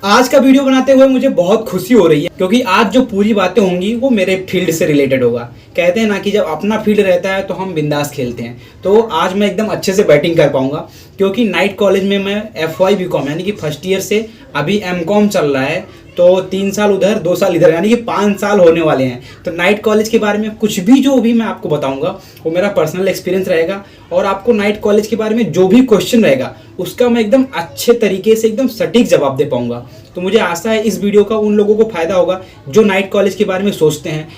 आज का वीडियो बनाते हुए मुझे बहुत खुशी हो रही है क्योंकि आज जो पूरी बातें होंगी वो मेरे फील्ड से रिलेटेड होगा। कहते हैं ना कि जब अपना फील्ड रहता है तो हम बिंदास खेलते हैं। तो आज मैं एकदम अच्छे से बैटिंग कर पाऊंगा क्योंकि नाइट कॉलेज में मैं FY BCom यानी कि फर्स्ट ईयर से अभी MCom चल रहा है। तो 3 साल उधर 2 साल इधर यानी कि 5 साल होने वाले हैं। तो नाइट कॉलेज के बारे में कुछ भी जो भी मैं आपको बताऊंगा वो मेरा पर्सनल एक्सपीरियंस रहेगा और आपको नाइट कॉलेज के बारे में जो भी क्वेश्चन रहेगा उसका मैं एकदम अच्छे तरीके से एकदम सटीक जवाब दे पाऊंगा। तो मुझे आशा है इस वीडियो का उन लोगों को फायदा होगा जो नाइट कॉलेज के बारे में सोचते हैं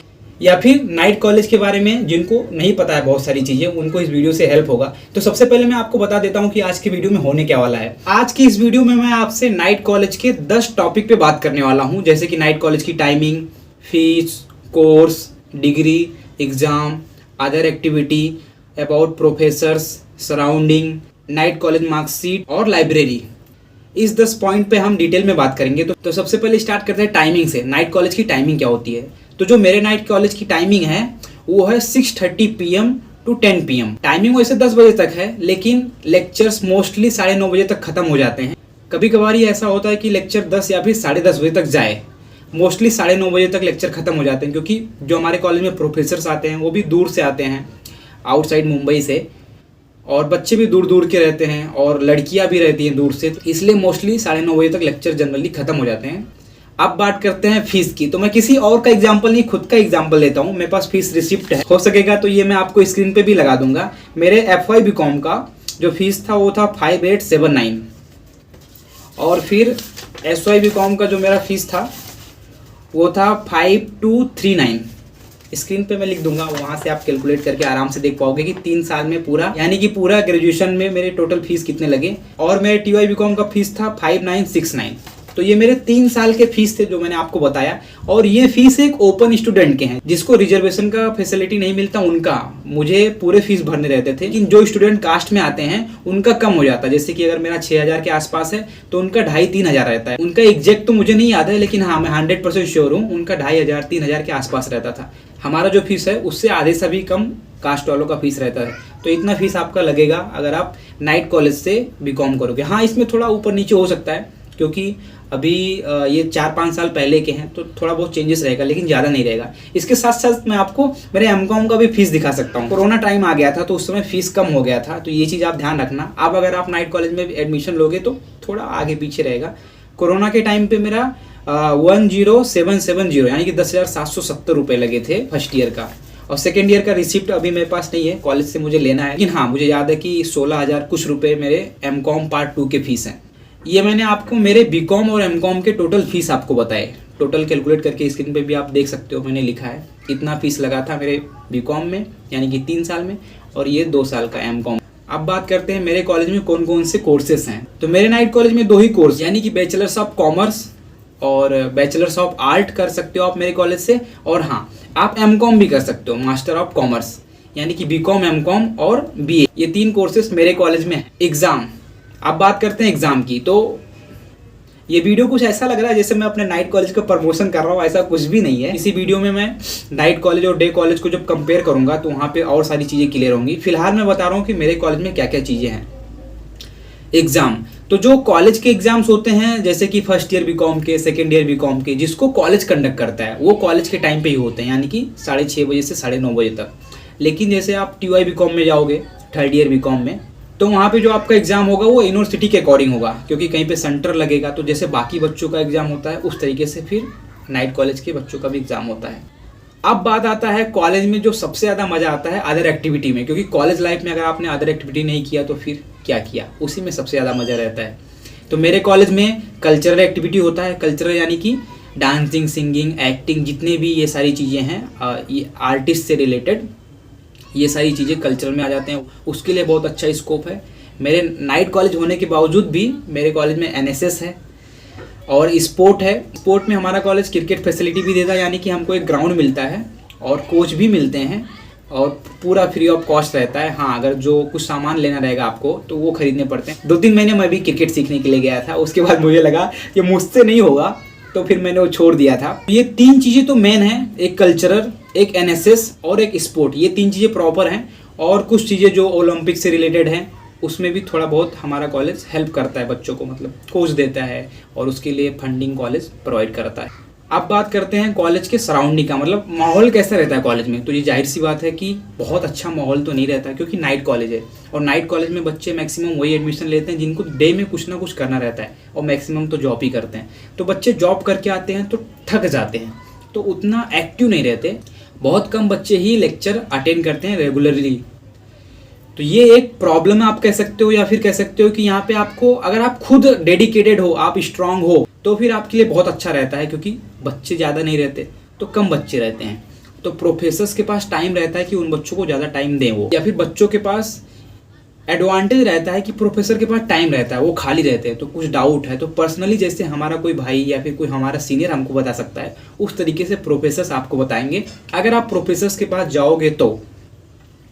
या फिर नाइट कॉलेज के बारे में जिनको नहीं पता है बहुत सारी चीज़ें, उनको इस वीडियो से हेल्प होगा। तो सबसे पहले मैं आपको बता देता हूं कि आज की वीडियो में होने क्या वाला है। आज की इस वीडियो में मैं आपसे नाइट कॉलेज के 10 टॉपिक पे बात करने वाला हूं, जैसे कि नाइट कॉलेज की timing, fees, course, degree, exam, other activity, about professors, surrounding, night college marksheet और लाइब्रेरी। इस 10 पॉइंट पे हम डिटेल में बात करेंगे। तो सबसे पहले स्टार्ट करते हैं टाइमिंग से। नाइट कॉलेज की टाइमिंग क्या होती है? तो जो मेरे नाइट कॉलेज की टाइमिंग है वो है 6:30 PM to 10 PM। टाइमिंग वैसे 10 बजे तक है, लेकिन लेक्चर्स मोस्टली 9:30 बजे तक खत्म हो जाते हैं। कभी कभार ही ऐसा होता है कि लेक्चर 10 या फिर 10:30 बजे तक जाए। मोस्टली 9:30 बजे तक लेक्चर खत्म हो जाते हैं क्योंकि जो हमारे कॉलेज में प्रोफेसर्स आते हैं वो भी दूर से आते हैं, आउटसाइड मुंबई से, और बच्चे भी दूर दूर के रहते हैं और लड़कियां भी रहती हैं दूर से, इसलिए मोस्टली 9:30 बजे तक लेक्चर जनरली खत्म हो जाते हैं। अब बात करते हैं फीस की। तो मैं किसी और का एग्जांपल नहीं, खुद का एग्जांपल लेता हूँ। मेरे पास फीस रिसिप्ट है, हो सकेगा तो ये मैं आपको स्क्रीन पे भी लगा दूंगा। मेरे FY BCom का जो फीस था वो था 5879 और फिर SY BCom का जो मेरा फीस था वो था 5239। स्क्रीन पे मैं लिख दूंगा, वहां से आप कैलकुलेट करके आराम से देख पाओगे कि 3 साल में पूरा यानी कि पूरा ग्रेजुएशन में मेरे टोटल फीस कितने लगे। और मेरे TY BCom का फीस था 5969। तो ये मेरे 3 साल के फीस थे जो मैंने आपको बताया। और ये फीस एक ओपन स्टूडेंट के हैं, जिसको रिजर्वेशन का फैसिलिटी नहीं मिलता उनका मुझे पूरे फीस भरने रहते थे। लेकिन जो स्टूडेंट कास्ट में आते हैं उनका कम हो जाता है। जैसे कि अगर मेरा 6000 के आसपास है तो उनका 2500-3000 रहता है। उनका एग्जैक्ट तो मुझे नहीं याद है, लेकिन हाँ मैं 100% श्योर हूँ उनका 2500-3000 के आसपास रहता था। हमारा जो फीस है उससे आधे से भी कम कास्ट वालों का फीस रहता है। तो इतना फीस आपका लगेगा अगर आप नाइट कॉलेज से BCom करोगे। हाँ, इसमें थोड़ा ऊपर नीचे हो सकता है क्योंकि अभी ये 4-5 साल पहले के हैं, तो थोड़ा बहुत चेंजेस रहेगा, लेकिन ज़्यादा नहीं रहेगा। इसके साथ साथ मैं आपको मेरे MCom का भी फीस दिखा सकता हूँ। कोरोना टाइम आ गया था तो उस समय फीस कम हो गया था, तो ये चीज़ आप ध्यान रखना। अब अगर आप नाइट कॉलेज में एडमिशन लोगे तो थोड़ा आगे पीछे रहेगा। कोरोना के टाइम पे मेरा 10770 यानी कि 10,770 रुपये लगे थे फर्स्ट ईयर का। और सेकेंड ईयर का रिसिप्ट अभी मेरे पास नहीं है, कॉलेज से मुझे लेना है। लेकिन हाँ, मुझे याद है कि 16,000 कुछ रुपये मेरे MCom पार्ट 2 के फीस हैं। ये मैंने आपको मेरे BCom और MCom के टोटल फीस आपको बताए। टोटल कैलकुलेट करके स्क्रीन पे भी आप देख सकते हो, मैंने लिखा है इतना फीस लगा था मेरे BCom में यानी कि 3 साल में, और ये 2 साल का MCom। अब बात करते हैं मेरे कॉलेज में कौन कौन से कोर्सेस हैं। तो मेरे नाइट कॉलेज में 2 ही कोर्स यानी कि बैचलर्स ऑफ कॉमर्स और बैचलर्स ऑफ आर्ट कर सकते हो आप मेरे कॉलेज से। और हाँ, आप MCom भी कर सकते हो, मास्टर ऑफ कॉमर्स यानी कि BCom, MCom और BA, ये 3 कोर्सेस मेरे कॉलेज में है। एग्जाम, अब बात करते हैं एग्जाम की। तो ये वीडियो कुछ ऐसा लग रहा है जैसे मैं अपने नाइट कॉलेज का प्रमोशन कर रहा हूँ, ऐसा कुछ भी नहीं है। इसी वीडियो में मैं नाइट कॉलेज और डे कॉलेज को जब कंपेयर करूंगा तो वहाँ पे और सारी चीज़ें क्लियर होंगी। फिलहाल मैं बता रहा हूँ कि मेरे कॉलेज में क्या क्या चीज़ें हैं। एग्जाम, तो जो कॉलेज के एग्जाम्स होते हैं जैसे कि फर्स्ट ईयर BCom के, सेकेंड ईयर BCom के, जिसको कॉलेज कंडक्ट करता है, वो कॉलेज के टाइम पे ही होते हैं यानी कि 6:30 बजे से 9:30 बजे तक। लेकिन जैसे आप TY BCom में जाओगे, थर्ड ईयर BCom में, तो वहाँ पे जो आपका एग्जाम होगा वो यूनिवर्सिटी के अकॉर्डिंग होगा क्योंकि कहीं पे सेंटर लगेगा। तो जैसे बाकी बच्चों का एग्जाम होता है उस तरीके से फिर नाइट कॉलेज के बच्चों का भी एग्जाम होता है। अब बात आता है कॉलेज में जो सबसे ज़्यादा मज़ा आता है अदर एक्टिविटी में, क्योंकि कॉलेज लाइफ में अगर आपने अदर एक्टिविटी नहीं किया तो फिर क्या किया, उसी में सबसे ज़्यादा मज़ा रहता है। तो मेरे कॉलेज में कल्चरल एक्टिविटी होता है। कल्चरल यानी कि डांसिंग, सिंगिंग, एक्टिंग, जितने भी ये सारी चीज़ें हैं ये आर्टिस्ट से रिलेटेड, ये सारी चीज़ें कल्चरल में आ जाते हैं। उसके लिए बहुत अच्छा स्कोप है। मेरे नाइट कॉलेज होने के बावजूद भी मेरे कॉलेज में NSS है और स्पोर्ट है। स्पोर्ट में हमारा कॉलेज क्रिकेट फैसिलिटी भी देता है यानी कि हमको एक ग्राउंड मिलता है और कोच भी मिलते हैं और पूरा फ्री ऑफ कॉस्ट रहता है। हाँ, अगर जो कुछ सामान लेना रहेगा आपको तो वो खरीदने पड़ते हैं। 2-3 महीने मैं भी क्रिकेट सीखने के लिए गया था, उसके बाद मुझे लगा कि मुझसे नहीं होगा तो फिर मैंने वो छोड़ दिया था। ये 3 चीज़ें तो मेन हैं, एक कल्चरल, एक NSS और एक स्पोर्ट। ये 3 चीज़ें प्रॉपर हैं और कुछ चीज़ें जो ओलंपिक से रिलेटेड हैं उसमें भी थोड़ा बहुत हमारा कॉलेज हेल्प करता है बच्चों को, मतलब कोच देता है और उसके लिए फंडिंग कॉलेज प्रोवाइड करता है। अब बात करते हैं कॉलेज के सराउंडिंग का, मतलब माहौल कैसा रहता है कॉलेज में। तो ये जाहिर सी बात है कि बहुत अच्छा माहौल तो नहीं रहता, क्योंकि नाइट कॉलेज है और नाइट कॉलेज में बच्चे मैक्सिमम वही एडमिशन लेते हैं जिनको डे में कुछ ना कुछ करना रहता है, और मैक्सिमम तो जॉब ही करते हैं। तो बच्चे जॉब करके आते हैं तो थक जाते हैं, तो उतना एक्टिव नहीं रहते। बहुत कम बच्चे ही लेक्चर अटेंड करते हैं रेगुलरली। तो ये एक प्रॉब्लम आप कह सकते हो, या फिर कह सकते हो कि यहाँ पे आपको, अगर आप खुद डेडिकेटेड हो, आप स्ट्रांग हो, तो फिर आपके लिए बहुत अच्छा रहता है, क्योंकि बच्चे ज़्यादा नहीं रहते तो कम बच्चे रहते हैं। तो प्रोफेसर्स के पास टाइम रहता है कि उन बच्चों को ज़्यादा टाइम दें वो, या फिर बच्चों के पास एडवांटेज रहता है कि प्रोफेसर के पास टाइम रहता है, वो खाली रहते हैं। तो कुछ डाउट है तो पर्सनली जैसे हमारा कोई भाई या फिर कोई हमारा सीनियर हमको बता सकता है, उस तरीके से प्रोफेसर्स आपको बताएंगे अगर आप प्रोफेसर्स के पास जाओगे तो।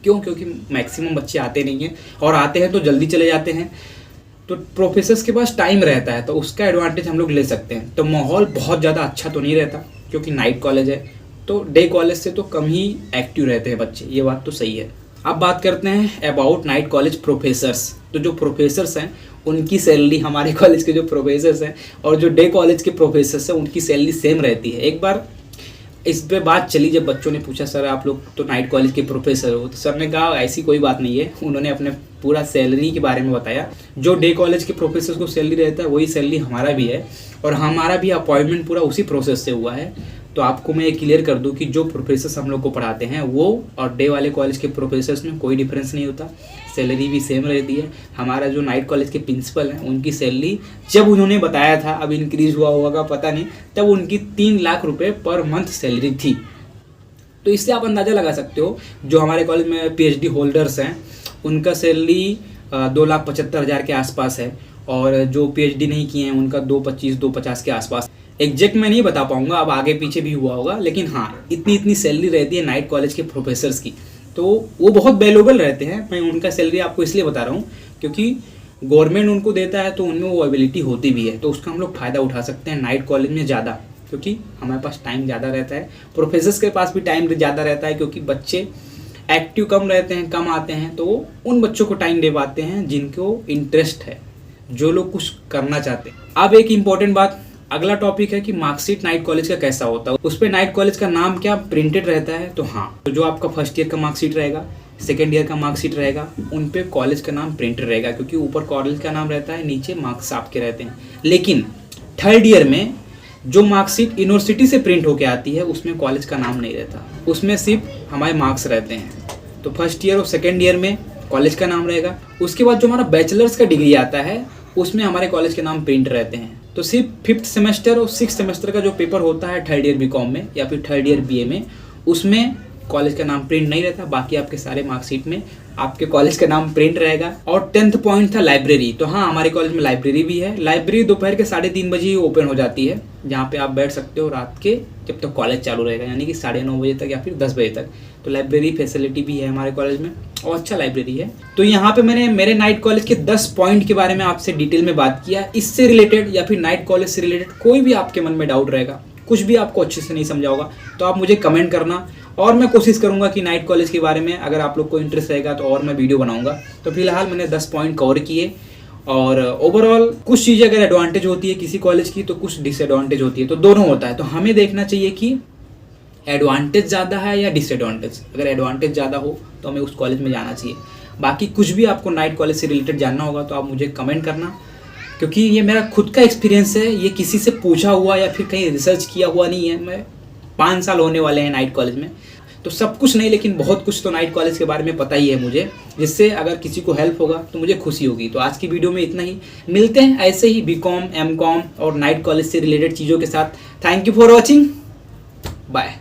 क्यों? क्योंकि मैक्सिमम बच्चे आते नहीं हैं, और आते हैं तो जल्दी चले जाते हैं। तो प्रोफेसर्स के पास टाइम रहता है तो उसका एडवांटेज हम लोग ले सकते हैं। तो माहौल बहुत ज़्यादा अच्छा तो नहीं रहता, क्योंकि नाइट कॉलेज है, तो डे कॉलेज से तो कम ही एक्टिव रहते हैं बच्चे, ये बात तो सही है। अब बात करते हैं अबाउट नाइट कॉलेज प्रोफेसर्स। तो जो प्रोफेसर्स हैं उनकी सैलरी, हमारे कॉलेज के जो प्रोफेसर्स हैं और जो डे कॉलेज के प्रोफेसर्स हैं उनकी सैलरी सेम रहती है। एक बार इस पे बात चली, जब बच्चों ने पूछा सर आप लोग तो नाइट कॉलेज के प्रोफेसर हो, तो सर ने कहा ऐसी कोई बात नहीं है। उन्होंने अपने पूरा सैलरी के बारे में बताया। जो डे कॉलेज के प्रोफेसर को सैलरी रहता है वही सैलरी हमारा भी है, और हमारा भी अपॉइंटमेंट पूरा उसी प्रोसेस से हुआ है। तो आपको मैं ये क्लियर कर दूं कि जो प्रोफेसर्स हम लोग को पढ़ाते हैं वो और डे वाले कॉलेज के प्रोफेसर्स में कोई डिफरेंस नहीं होता, सैलरी भी सेम रहती है। हमारा जो नाइट कॉलेज के प्रिंसिपल हैं उनकी सैलरी जब उन्होंने बताया था, अब इंक्रीज हुआ होगा पता नहीं, तब उनकी 3 लाख रुपए पर मंथ सैलरी थी। तो इससे आप अंदाज़ा लगा सकते हो जो हमारे कॉलेज में PhD होल्डर्स हैं उनका सैलरी 2,75,000 के आसपास है, और जो PhD नहीं किए हैं उनका 2,25-2,50 के आसपास। एग्जैक्ट मैं नहीं बता पाऊंगा, अब आगे पीछे भी हुआ होगा, लेकिन हाँ इतनी सैलरी रहती है नाइट कॉलेज के प्रोफेसर्स की। तो वो बहुत वैल्यूएबल रहते हैं। मैं उनका सैलरी आपको इसलिए बता रहा हूँ क्योंकि गवर्नमेंट उनको देता है तो उनमें वो एबिलिटी होती भी है, तो उसका हम लोग फ़ायदा उठा सकते हैं नाइट कॉलेज में ज़्यादा, क्योंकि हमारे पास टाइम ज़्यादा रहता है। प्रोफेसर्स के पास भी टाइम ज़्यादा रहता है, क्योंकि बच्चे एक्टिव कम रहते हैं, कम आते हैं, तो वो उन बच्चों को टाइम दे पाते हैं जिनको इंटरेस्ट है, जो लोग कुछ करना चाहते हैं। अब एक इम्पॉर्टेंट बात, अगला टॉपिक है कि मार्कशीट नाइट कॉलेज का कैसा होता है। उस पर नाइट कॉलेज का नाम क्या प्रिंटेड रहता है। तो हाँ, तो जो आपका फर्स्ट ईयर का मार्कशीट रहेगा, सेकेंड ईयर का मार्कशीट रहेगा, उन पे कॉलेज का नाम प्रिंटेड रहेगा, क्योंकि ऊपर कॉलेज का नाम रहता है, नीचे मार्क्स आपके रहते हैं। लेकिन थर्ड ईयर में जो मार्कशीट यूनिवर्सिटी से प्रिंट होके आती है उसमें कॉलेज का नाम नहीं रहता, उसमें सिर्फ हमारे मार्क्स रहते हैं। तो फर्स्ट ईयर और सेकेंड ईयर में कॉलेज का नाम रहेगा। उसके बाद जो हमारा बैचलर्स का डिग्री आता है उसमें हमारे कॉलेज के नाम प्रिंट रहते हैं। तो सिर्फ 5th सेमेस्टर और 6th सेमेस्टर का जो पेपर होता है थर्ड ईयर BCom में या फिर थर्ड ईयर BA में, उसमें कॉलेज का नाम प्रिंट नहीं रहता। बाकी आपके सारे मार्कशीट में आपके कॉलेज का नाम प्रिंट रहेगा। और 10th पॉइंट था लाइब्रेरी। तो हाँ, हमारे कॉलेज में लाइब्रेरी भी है। लाइब्रेरी दोपहर के 3:30 बजे ही ओपन हो जाती है, जहाँ पे आप बैठ सकते हो रात के, जब तक कॉलेज चालू रहेगा, यानी कि 9:30 बजे तक या फिर 10 बजे तक। तो लाइब्रेरी फैसिलिटी भी है हमारे कॉलेज में, और अच्छा लाइब्रेरी है। तो यहाँ पे मैंने मेरे नाइट कॉलेज के 10 पॉइंट के बारे में आपसे डिटेल में बात किया। इससे रिलेटेड या फिर नाइट कॉलेज से रिलेटेड कोई भी आपके मन में डाउट रहेगा, कुछ भी आपको अच्छे से नहीं समझा होगा, तो आप मुझे कमेंट करना, और मैं कोशिश करूंगा कि नाइट कॉलेज के बारे में अगर आप लोग को इंटरेस्ट रहेगा तो और मैं वीडियो बनाऊंगा। तो फिलहाल मैंने 10 पॉइंट कवर किए, और ओवरऑल कुछ चीज़ें अगर एडवांटेज होती है किसी कॉलेज की तो कुछ डिसएडवांटेज होती है, तो दोनों होता है। तो हमें देखना चाहिए कि एडवांटेज ज़्यादा है या डिसएडवांटेज। अगर एडवांटेज ज़्यादा हो तो हमें उस कॉलेज में जाना चाहिए। बाकी कुछ भी आपको नाइट कॉलेज से रिलेटेड जानना होगा तो आप मुझे कमेंट करना, क्योंकि ये मेरा खुद का एक्सपीरियंस है, ये किसी से पूछा हुआ या फिर कहीं रिसर्च किया हुआ नहीं है। मैं 5 साल होने वाले हैं नाइट कॉलेज में, तो सब कुछ नहीं लेकिन बहुत कुछ तो नाइट कॉलेज के बारे में पता ही है मुझे, जिससे अगर किसी को हेल्प होगा तो मुझे खुशी होगी। तो आज की वीडियो में इतना ही, मिलते हैं ऐसे ही BCom, MCom और नाइट कॉलेज से रिलेटेड चीज़ों के साथ। Thank you for watching, bye.